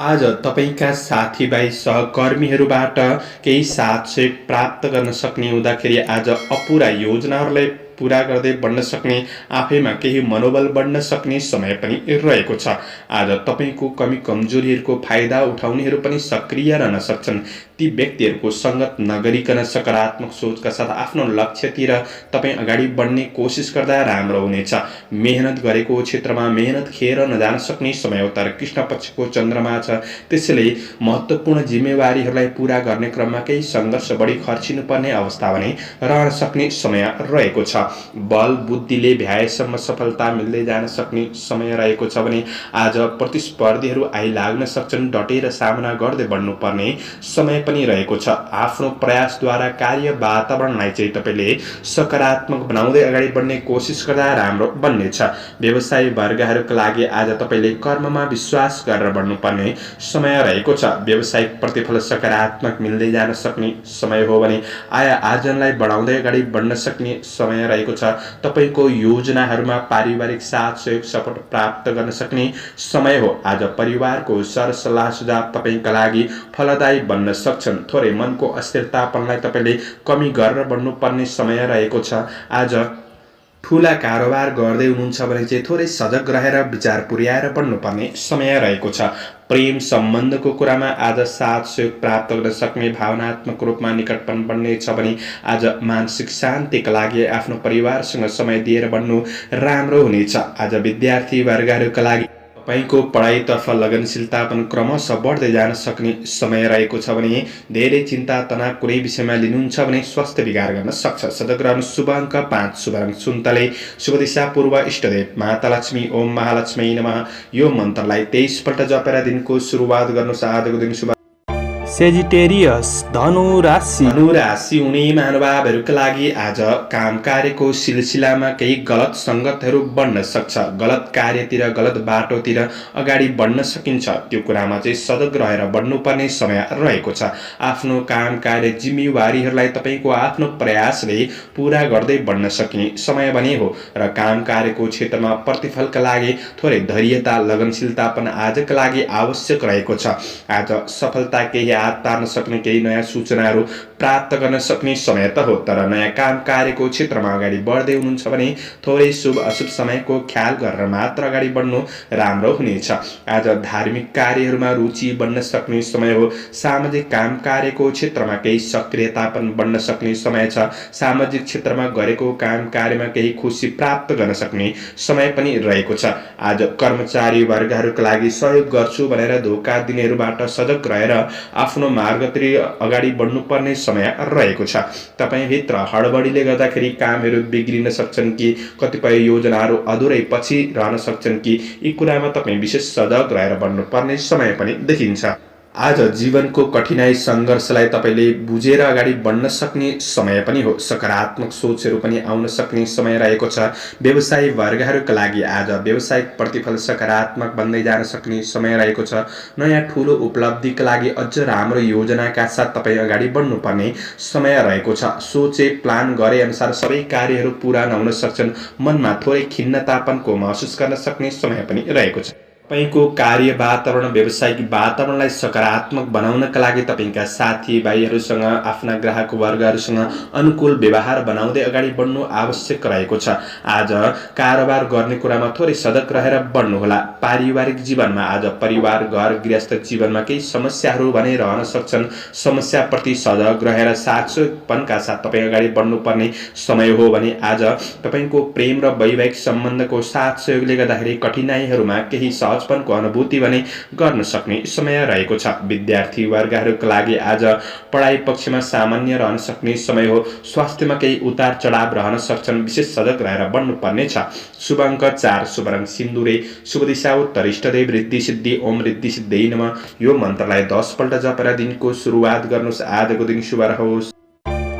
आज तपाईका साथीभाइ सहकर्मीहरूबाट केही साथ सहयोग प्राप्त गर्न सक्ने हुँदाखेरि आज अपुरा योजनाहरूलाई पूरा गर्दै बढ्न सक्ने, आफैमा केही मनोबल बढ्न सक्ने समय पनि रहेको छ। आज तपाईको कमी कमजोरीहरूको फाइदा उठाउनेहरू पनि सक्रिय रहन सक्छन्। ती व्यक्तिहरूको सङ्गत नगरिकन सकारात्मक सोचका साथ आफ्नो लक्ष्यतिर तपाईँ अगाडि बढ्ने कोसिस गर्दा राम्रो हुनेछ। मेहनत गरेको क्षेत्रमा मेहनत खेर नजान सक्ने समय हो। तर कृष्ण पक्षको चन्द्रमा छ, त्यसैले महत्त्वपूर्ण जिम्मेवारीहरूलाई पूरा गर्ने क्रममा केही सङ्घर्ष बढी खर्चिनुपर्ने अवस्था भने रहन सक्ने समय रहेको छ। बल बुद्धिले भ्याएसम्म सफलता मिल्दै जान सक्ने समय रहेको छ भने आज प्रतिस्पर्धीहरू आइलाग्न सक्छन्। डटेर सामना गर्दै बढ्नुपर्ने समय पनि रहेको छ। आफ्नो प्रयासद्वारा कार्य वातावरणलाई चाहिँ तपाईँले सकारात्मक बनाउँदै अगाडि बढ्ने कोसिस गर्दा राम्रो बन्नेछ। व्यवसाय वर्गहरूका लागि आज तपाईँले कर्ममा विश्वास गरेर बढ्नुपर्ने समय रहेको छ। व्यावसायिक प्रतिफल सकारात्मक मिल्दै जान सक्ने समय हो भने आय आर्जनलाई बढाउँदै अगाडि बढ्न सक्ने समय रहेको छ। तपाईको योजनाहरूमा पारिवारिक साथ सहयोग सपोर्ट प्राप्त गर्न सक्ने समय हो। आज परिवारको सरसल्लाह सुझाव तपाईँका लागि फलदायी बन्न सक्छन्। थोरै मनको अस्थिरतापनलाई तपाईँले कमी गरेर बढ्नुपर्ने समय रहेको छ। आज ठुला कारोबार गर्दै हुनुहुन्छ भने चाहिँ थोरै सजग रहेर विचार पुर्याएर बढ्नुपर्ने समय रहेको छ। प्रेम सम्बन्धको कुरामा आज साथ सहयोग प्राप्त गर्न सक्ने, भावनात्मक रूपमा निकटपन बढ्नेछ भने आज मानसिक शान्तिका लागि आफ्नो परिवारसँग समय दिएर बढ्नु राम्रो हुनेछ। आज विद्यार्थी वर्गहरूका लागि तपाईँको पढाइतर्फ लगनशीलता पनि क्रमशः बढ्दै जान सक्ने समय रहेको छ भने धेरै चिन्ता तनाव कुनै विषयमा लिनुहुन्छ भने स्वास्थ्य बिगार गर्न सक्छ। सजग रहनु। शुभ अङ्क 5, शुभ रङ सुन्तले, शुभ दिशा पूर्व, इष्टदेव माता लक्ष्मी, ओम महालक्ष्मी नमः। यो मन्त्रलाई 23 पल्ट जपेर दिनको सुरुवात गर्नुहोस्। आजको दिन शुभ। सेजिटेरियस धनु राशि। धनु राशि हुने महानुभावहरूका लागि आज काम कार्यको सिलसिलामा केही गलत सङ्गतहरू बढ्न सक्छ। गलत कार्यतिर, गलत बाटोतिर अगाडि बढ्न सकिन्छ। त्यो कुरामा चाहिँ सजग रहेर बढ्नुपर्ने समय रहेको छ। आफ्नो काम कार्य जिम्मेवारीहरूलाई तपाईँको आफ्नो प्रयासले पुरा गर्दै बढ्न सकिने समय भने हो र काम कार्यको क्षेत्रमा प्रतिफलका लागि थोरै धैर्यता, लगनशीलता पनि आजका लागि आवश्यक रहेको छ। आज सफलता केही हात पार्न सक्ने, केही नयाँ सूचनाहरू प्राप्त गर्न सक्ने समय त हो, तर नयाँ काम कार्यको क्षेत्रमा अगाडि बढ्दै हुनुहुन्छ भने थोरै शुभ अशुभ समयको ख्याल गरेर मात्र अगाडि बढ्नु राम्रो हुनेछ। आज धार्मिक कार्यहरूमा रुचि बढ्न सक्ने समय हो। सामाजिक काम कार्यको क्षेत्रमा केही सक्रियता पनि बढ्न सक्ने समय छ। सामाजिक क्षेत्रमा गरेको काम कार्यमा केही खुसी प्राप्त गर्न सक्ने समय पनि रहेको छ। आज कर्मचारी वर्गहरूका लागि सहयोग गर्छु भनेर धोका दिनेहरूबाट सजग रहेर आफ्नो मार्गतिर अगाडि बढ्नुपर्ने समय रहेको छ। तपाईभित्र हडबडीले गर्दाखेरि कामहरू बिग्रिन सक्छन् कि कतिपय योजनाहरू अधुरै पछि रहन सक्छन् कि यी कुरामा तपाईँ विशेष सजग रहेर बढ्नुपर्ने समय पनि देखिन्छ। आज जीवनको कठिनाई सङ्घर्षलाई तपाईँले बुझेर अगाडि बढ्न सक्ने समय पनि हो। सकारात्मक सोचहरू पनि आउन सक्ने समय रहेको छ। व्यवसायी वर्गहरूका लागि आज व्यावसायिक प्रतिफल सकारात्मक बन्दै जान सक्ने समय रहेको छ। नयाँ ठुलो उपलब्धिका लागि अझ राम्रो योजनाका साथ तपाईँ अगाडि बढ्नुपर्ने समय रहेको छ। सोचे प्लान गरे अनुसार सबै कार्यहरू पुरा नहुन सक्छन्। मनमा थोरै खिन्नतापनको महसुस गर्न सक्ने समय पनि रहेको छ। तपाईँको कार्य वातावरण, व्यावसायिक वातावरणलाई सकारात्मक बनाउनका लागि तपाईँका साथीभाइहरूसँग, आफ्ना ग्राहक वर्गहरूसँग अनुकूल व्यवहार बनाउँदै अगाडि बढ्नु आवश्यक रहेको छ। आज कारोबार गर्ने कुरामा थोरै सजग रहेर बढ्नुहोला। पारिवारिक जीवनमा आज परिवार, घर, गृहस्थ जीवनमा केही समस्याहरू भने रहन सक्छन्। समस्याप्रति सजग रहेर साथसहयोगपनका साथ तपाईँ अगाडि बढ्नुपर्ने समय हो भने आज तपाईँको प्रेम र वैवाहिक सम्बन्धको साथ सहयोगले गर्दाखेरि कठिनाइहरूमा केही सहजपनको अनुभूति भने गर्न सक्ने समय रहेको छ। विद्यार्थी वर्गहरूका लागि आज पढाइ पक्षमा सामान्य रहन सक्ने समय हो। स्वास्थ्यमा केही उतार चढाव रहन सक्छन्। विशेष सजग रहेर बढ्नुपर्ने छ। शुभ अङ्क 4, शुभ रङ सिन्दुरे, शुभ दिशा उत्तर, इष्टदेव रिद्धि सिद्धि, ओम रिद्धि सिद्धि नमः। यो मन्त्रलाई 10 पल्ट जपेर दिनको सुरुवात गर्नुहोस्। आजको दिन शुभ रहोस्।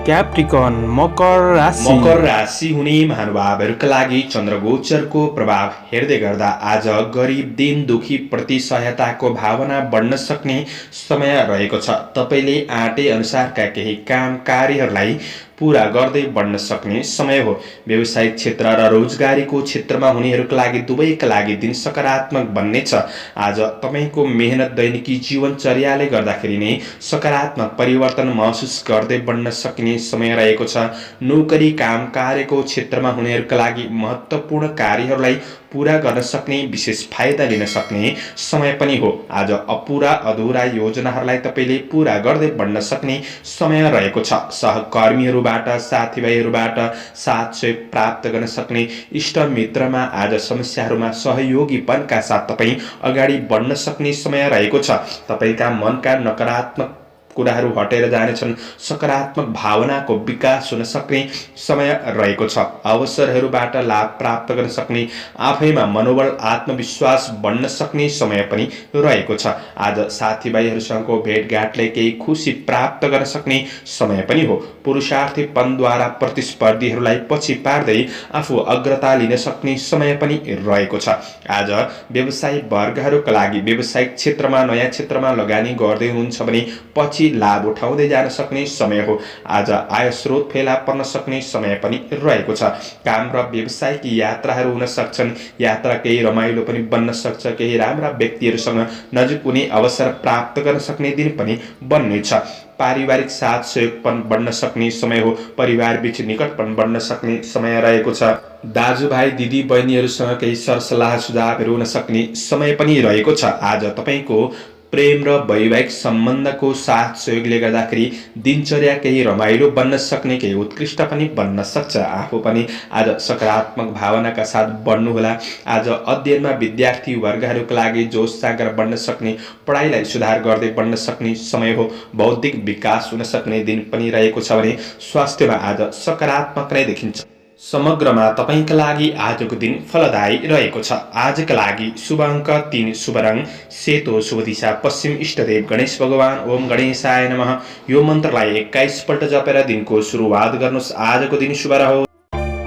क्याप्रिकन मकर राशि। मकर राशि हुने महानुभावहरूका लागि चन्द्रगोचरको प्रभाव हेर्दै गर्दा आज गरिब दिन दुखी प्रति सहायताको भावना बढ्न सक्ने समय रहेको छ। तपाईँले आँटे अनुसारका केही काम कार्यहरूलाई पूरा गर्दै बढ्न सक्ने समय हो। व्यावसायिक क्षेत्र र रोजगारीको क्षेत्रमा हुनेहरूका लागि दुवैका लागि दिन सकारात्मक बन्नेछ। आज तपाईँको मेहनत दैनिकी जीवनचर्याले गर्दाखेरि नै सकारात्मक परिवर्तन महसुस गर्दै बढ्न सकिने समय रहेको छ। नोकरी काम कार्यको क्षेत्रमा हुनेहरूका लागि महत्त्वपूर्ण कार्यहरूलाई पूरा गर्न सक्ने, विशेष फाइदा लिन सक्ने समय पनि हो। आज अपुरा अधुरा योजनाहरूलाई तपाईँले पूरा गर्दै बढ्न सक्ने समय रहेको छ। सहकर्मीहरूबाट, साथीभाइहरूबाट साथ सहयोग प्राप्त गर्न सक्ने, इष्ट मित्रमा आज समस्याहरूमा सहयोगीपनका साथ तपाईँ अगाडि बढ्न सक्ने समय रहेको छ। तपाईँका मनका नकारात्मक कुराहरू हटेर जानेछन्। सकारात्मक भावनाको विकास हुन सक्ने समय रहेको छ। अवसरहरूबाट लाभ प्राप्त गर्न सक्ने, आफैमा मनोबल आत्मविश्वास बढ्न सक्ने समय पनि रहेको छ। आज साथीभाइहरूसँगको भेटघाटले केही खुसी प्राप्त गर्न सक्ने समय पनि हो। पुरुषार्थीपनद्वारा प्रतिस्पर्धीहरूलाई पछि पार्दै आफू अग्रता लिन सक्ने समय पनि रहेको छ। आज व्यवसायी वर्गहरूका लागि व्यावसायिक क्षेत्रमा, नयाँ क्षेत्रमा लगानी गर्दै हुनुहुन्छ भने पछि लाभ उठाउँदै जान सक्ने समय हो। आज आय स्रोत फेला पर्न सक्ने समय पनि रहेको छ। काम र व्यावसायिक यात्राहरू हुन सक्छन्। यात्रा केही रमाइलो पनि बन्न सक्छ। केही राम्रा व्यक्तिहरूसँग नजिक हुने अवसर प्राप्त गर्न सक्ने दिन पनि बन्नेछ। पारिवारिक साथ सहयोगपन बढ्न सक्ने समय हो। परिवार बीच निकटपन बढ्न सक्ने समय रहेको छ। दाजुभाइ दिदी बहिनीहरूसँग केही सरसल्लाह सुझावहरू हुन सक्ने समय पनि रहेको छ। आज तपाईँको प्रेम र वैवाहिक सम्बन्धको साथ सहयोगले गर्दाखेरि दिनचर्या केही रमाइलो बन्न सक्ने, केही उत्कृष्ट पनि बन्न सक्छ। आफू पनि आज सकारात्मक भावनाका साथ बढ्नुहोला। आज अध्ययनमा विद्यार्थी वर्गहरूका लागि जोस जागर बढ्न सक्ने, पढाइलाई सुधार गर्दै बढ्न सक्ने समय हो। बौद्धिक विकास हुन सक्ने दिन पनि रहेको छ भने स्वास्थ्यमा आज सकारात्मक नै देखिन्छ। समग्रमा तपाईका लागि आजको दिन फलदायी रहेको छ। आजका लागि शुभ अङ्क 3, शुभ रङ सेतो, शुभ दिशा पश्चिम, इष्टदेव गणेश भगवान। ओम गणेशाय नमः। यो मन्त्रलाई 21 पल्ट जपेर दिनको सुरुवात गर्नुहोस्। आजको दिन शुभ रहोस्।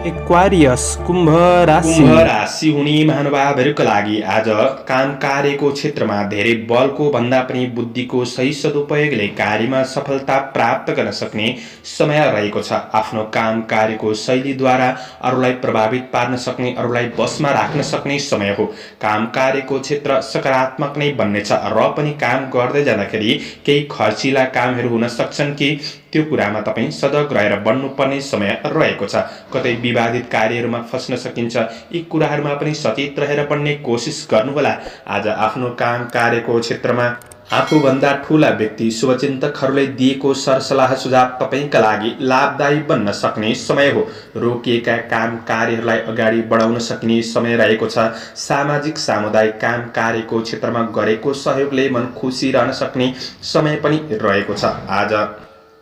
एक्वारियस कुम्भ राशि हुने महानुभावहरूका लागि आज काम कार्यको क्षेत्रमा धेरै बलको भन्दा पनि बुद्धिको सही सदुपयोगले कार्यमा सफलता प्राप्त गर्न सक्ने समय रहेको छ। आफ्नो काम कार्यको शैलीद्वारा अरूलाई प्रभावित पार्न सक्ने, अरूलाई बसमा राख्न सक्ने समय हो। काम कार्यको क्षेत्र सकारात्मक नै बन्नेछ र पनि काम गर्दै जाँदाखेरि केही खर्चिला कामहरू हुन सक्छन् कि त्यो कुरामा तपाईँ सजग रहेर बढ्नुपर्ने समय रहेको छ। कतै विवादित कार्यहरूमा फस्न सकिन्छ। यी कुराहरूमा पनि सचेत रहेर बढ्ने कोसिस गर्नुहोला। आज आफ्नो काम कार्यको क्षेत्रमा आफूभन्दा ठूला व्यक्ति, शुभचिन्तकहरूले दिएको सरसल्लाह सुझाव तपाईका लागि लाभदायी बन्न सक्ने समय हो। रोकिएका काम कार्यहरूलाई अगाडि बढाउन सकिने समय रहेको छ। सामाजिक सामुदायिक काम कार्यको क्षेत्रमा गरेको सहयोगले मन खुसी रहन सक्ने समय पनि रहेको छ। आज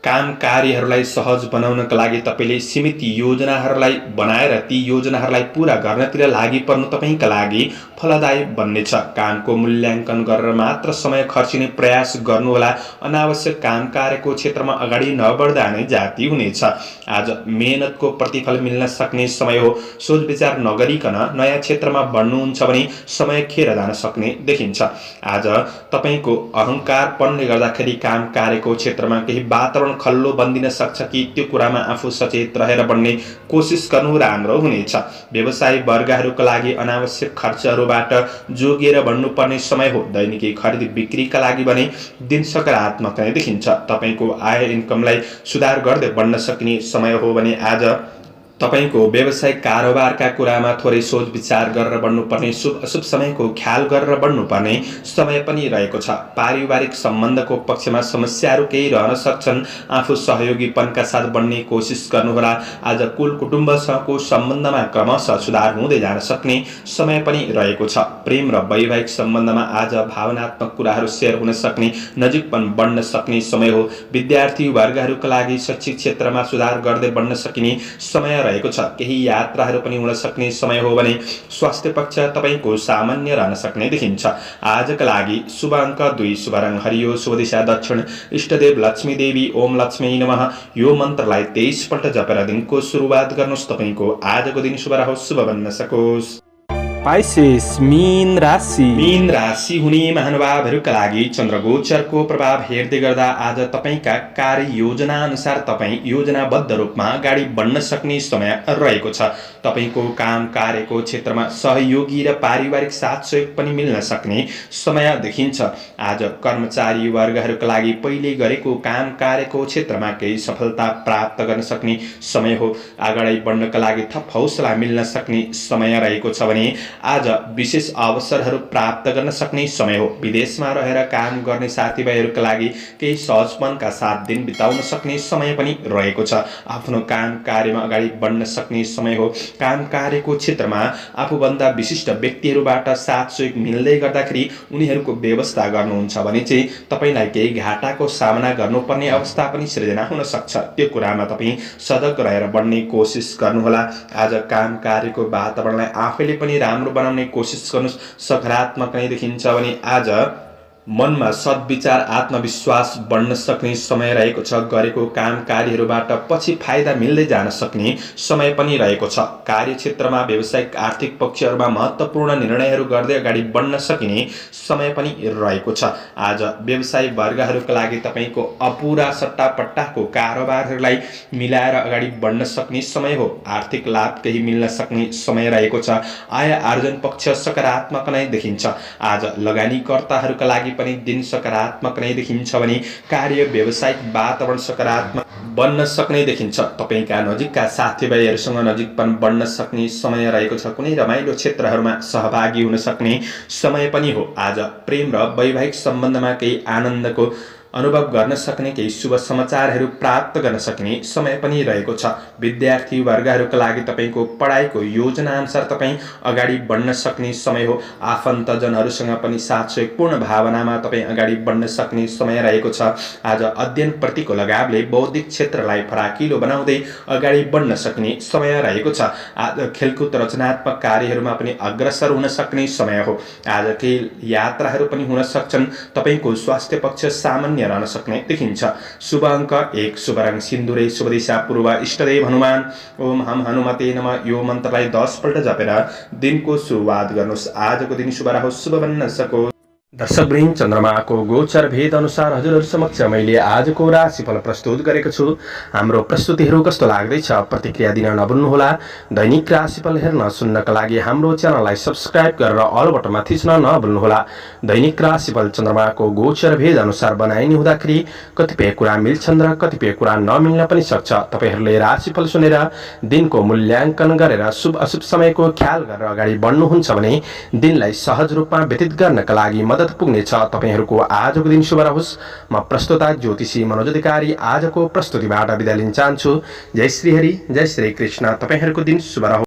काम कार्यहरूलाई सहज बनाउनका लागि तपाईले सीमित योजनाहरूलाई बनाएर ती योजनाहरूलाई पूरा गर्नतिर लागि पर्नु तपाईका लागि फलदायी बन्नेछ। कामको मूल्याङ्कन गरेर मात्र समय खर्चिने प्रयास गर्नुहोला। अनावश्यक काम कार्यको क्षेत्रमा अगाडि नबढ्दा नै जाति हुनेछ। आज मेहनतको प्रतिफल मिल्न सक्ने समय हो। सोच विचार नगरिकन नयाँ क्षेत्रमा बढ्नुहुन्छ भने समय खेर जान सक्ने देखिन्छ। आज तपाईको अहङ्कारपनले गर्दाखेरि काम कार्यको क्षेत्रमा केही वातावरण खल्लो बन्दिन सक्छ कि त्यो कुरामा आफू सचेत रहेर बढ्ने कोसिस गर्नु राम्रो हुनेछ। व्यवसायी वर्गहरूका लागि अनावश्यक खर्चहरूबाट जोगिएर बढ्नुपर्ने समय हो। दैनिकी खरिद बिक्रीका लागि भने दिन सकारात्मक नै देखिन्छ। तपाईको आय इन्कमलाई सुधार गर्दै बढ्न सकिने समय हो भने आज तपाईको व्यावसायिक कारोबारका कुरामा थोरै सोच विचार गरेर बढ्नुपर्ने, शुभ अशुभ समयको ख्याल गरेर बढ्नुपर्ने समय पनि रहेको छ। पारिवारिक सम्बन्धको पक्षमा समस्याहरू केही रहन सक्छन्। आफू सहयोगीपनका साथ बढ्ने कोसिस गर्नुहोला। आज कुल कुटुम्बसँगको सम्बन्धमा क्रमशः सुधार हुँदै जान सक्ने समय पनि रहेको छ। प्रेम र वैवाहिक सम्बन्धमा आज भावनात्मक कुराहरू सेयर हुन सक्ने, नजिकपन बढ्न सक्ने समय हो। विद्यार्थी वर्गहरूका लागि शैक्षिक क्षेत्रमा सुधार गर्दै बढ्न सकिने समय रहेको छ। केही यात्राहरू पनि हुन सक्ने समय हो भने स्वास्थ्य पक्ष तपाईको सामान्य रहन सक्ने देखिन्छ। आजका लागि शुभ अङ्क 2, शुभ रङ हरियो, शुभ दिशा दक्षिण, इष्टदेव लक्ष्मी देवी। ओम लक्ष्मी नमः। यो मन्त्रलाई 23 पल्ट जपेर दिनको सुरुवात गर्नुहोस्। तपाईको आजको दिन शुभ रहोस्, शुभ बन्न सकोस्। पाइसेस मीन राशि हुने महानुभावहरूका लागि चन्द्रगोचरको प्रभाव हेर्दै गर्दा आज तपाईका कार्य योजना अनुसार तपाईँ योजनाबद्ध रूपमा अगाडि बढ्न सक्ने समय रहेको छ। तपाईको काम कार्यको क्षेत्रमा सहयोगी र पारिवारिक साथ सहयोग पनि मिल्न सक्ने समय देखिन्छ। आज कर्मचारी वर्गहरूका लागि पहिले गरेको काम कार्यको क्षेत्रमा केही सफलता प्राप्त गर्न सक्ने समय हो। अगाडि बढ्नका लागि थप हौसला मिल्न सक्ने समय रहेको छ भने आज विशेष अवसरहरू प्राप्त गर्न सक्ने समय हो। विदेशमा रहेर काम गर्ने साथीभाइहरूका लागि केही सहजपनका साथ दिन बिताउन सक्ने समय पनि रहेको छ। आफ्नो काम कार्यमा अगाडि बढ्न सक्ने समय हो। काम कार्यको क्षेत्रमा आफूभन्दा विशिष्ट व्यक्तिहरूबाट साथ सहयोग मिल्दै गर्दाखेरि उनीहरूको व्यवस्था गर्नुहुन्छ भने चाहिँ तपाईलाई केही घाटाको सामना गर्नुपर्ने अवस्था पनि सृजना हुन सक्छ। त्यो कुरामा तपाईँ सजग रहेर बढ्ने कोसिस गर्नुहोला। आज काम कार्यको वातावरणलाई आफैले पनि राम्रो बनाउने कोसिस गर्नुहोस्। सकारात्मक नै देखिन्छ भने आज मनमा सद्विचार, आत्मविश्वास बढ्न सक्ने समय रहेको छ। गरेको काम कार्यहरूबाट पछि फाइदा मिल्दै जान सक्ने समय पनि रहेको छ। कार्यक्षेत्रमा व्यावसायिक आर्थिक पक्षहरूमा महत्त्वपूर्ण निर्णयहरू गर्दै अगाडि बढ्न सकिने समय पनि रहेको छ। आज व्यवसायी वर्गहरूका लागि तपाईको अपुरा सट्टापट्टाको कारोबारहरूलाई मिलाएर अगाडि बढ्न सक्ने समय हो। आर्थिक लाभ केही मिल्न सक्ने समय रहेको छ। आय आर्जन पक्ष सकारात्मक नै देखिन्छ। आज लगानीकर्ताहरूका लागि पनि दिन सकारात्मक नै देखिन्छ भने कार्य व्यावसायिक वातावरण सकारात्मक बन्न सक्ने देखिन्छ। तपाईका नजिकका साथीभाइहरूसँग नजिकपन बढ्न सक्ने समय रहेको छ। कुनै रमाइलो क्षेत्रहरूमा सहभागी हुन सक्ने समय पनि हो। आज प्रेम र वैवाहिक सम्बन्धमा केही आनन्दको अनुभव गर्न सक्ने, केही शुभ समाचारहरू प्राप्त गर्न सक्ने समय पनि रहेको छ। विद्यार्थी वर्गहरूका लागि तपाईको पढाइको योजना अनुसार तपाईँ अगाडि बढ्न सक्ने समय हो। आफन्तजनहरूसँग पनि साथसहयोगपूर्ण भावनामा तपाईँ अगाडि बढ्न सक्ने समय रहेको छ। आज अध्ययनप्रतिको लगावले बौद्धिक क्षेत्रलाई फराकिलो बनाउँदै अगाडि बढ्न सक्ने समय रहेको छ। आज खेलकुद रचनात्मक कार्यहरूमा पनि अग्रसर हुन सक्ने समय हो। आज केही यात्राहरू पनि हुन सक्छन्। तपाईको स्वास्थ्य पक्ष सामान्य रहन सक्ने देखिन्छ। शुभ अङ्क 1, शुभ रङ सिन्दुरे, शुभ दिशा पूर्व, इष्टदेव हनुमान। ओम हम हनुमते नमः यो मन्त्रलाई 10 पल्ट जपेर दिनको सुरुवात गर्नुहोस्। आजको दिन शुभ रहोस्, शुभ बन्न सकोस्। दर्शकवृन्द, चन्द्रमाको गोचर भेद अनुसार हजुरहरू समक्ष मैले आजको राशिफल प्रस्तुत गरेको छु। हाम्रो प्रस्तुतिहरू कस्तो लाग्दैछ प्रतिक्रिया दिन नभुल्नुहोला। दैनिक राशिफल हेर्न सुन्नका लागि हाम्रो च्यानललाई सब्स्क्राइब गरेर अल बटनमा थिच्न नभुल्नुहोला। दैनिक राशिफल चन्द्रमाको गोचर भेद अनुसार बनाइने हुँदाखेरि कतिपय कुरा मिल्छन् र कतिपय कुरा नमिल्न पनि सक्छ। तपाईहरूले राशिफल सुनेर दिनको मूल्याङ्कन गरेर शुभ अशुभ समयको ख्याल गरेर अगाडि बढ्नुहुन्छ भने दिनलाई सहज रूपमा व्यतीत गर्नका लागि मद्दत पुग्नेछ। तपाईहरूको आजको दिन शुभ रहोस्। म प्रस्तुता ज्योतिषी मनोज अधिकारी आजको प्रस्तुतिबाट बिदा लिन चाहन्छु। जय श्री हरि, जय श्री कृष्ण। तपाईहरूको दिन शुभ रहोस्।